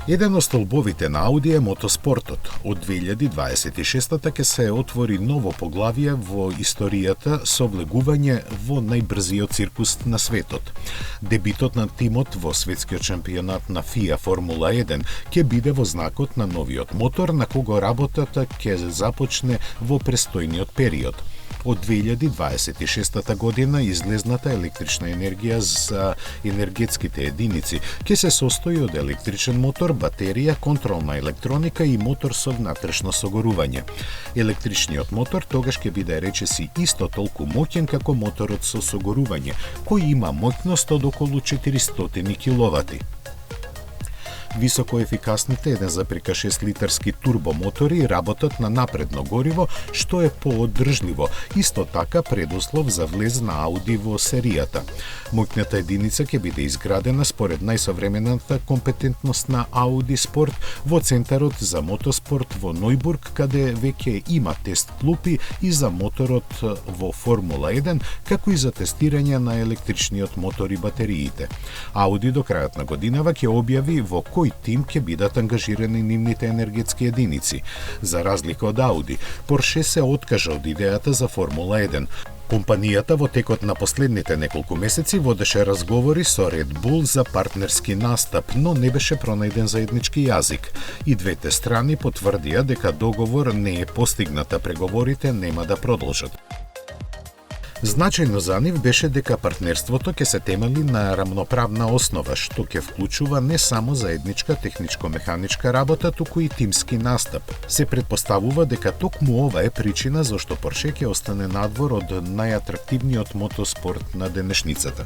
Еден од столбовите на Ауди е мотоспортот. Од 2026-та ќе се отвори ново поглавие во историјата со влегување во најбрзиот циркус на светот. Дебитот на тимот во светскиот шампионат на FIA Формула 1 ќе биде во знакот на новиот мотор на кого работата ќе започне во престојниот период. Од 2026 година излезната електрична енергија за енергетските единици ќе се состои од електричен мотор, батерија, контролна електроника и мотор со внатрешно согорување. Електричниот мотор тогаш ќе биде речиси исто толку моќен како моторот со согорување, кој има моќност од околу 400 киловати. Високоефикасните 1,6 литарски турбомотори работат на напредно гориво, што е поодржливо, исто така предуслов за влез на Ауди во серијата. Моќната единица ќе биде изградена според најсовремената компетентност на Ауди Спорт во Центарот за мотоспорт во Нојбург, каде веќе има тест клупи и за моторот во Формула 1, како и за тестирање на електричниот мотор и батериите. Ауди до крајот на годинава ќе објави во кој тим ќе бидат ангажирани нивните енергетски единици. За разлика од Ауди, Порше се откажа од идејата за Формула 1. Компанијата во текот на последните неколку месеци водеше разговори со Red Bull за партнерски настап, но не беше пронајден заеднички јазик. И двете страни потврдија дека договор не е постигнат, а преговорите нема да продолжат. Значајно за нив беше дека партнерството ќе се темели на рамноправна основа, што ќе вклучува не само заедничка техничко-механичка работа, туку и тимски настап. Се претпоставува дека токму ова е причина зашто Порше ќе остане надвор од најатрактивниот мотоспорт на денешницата.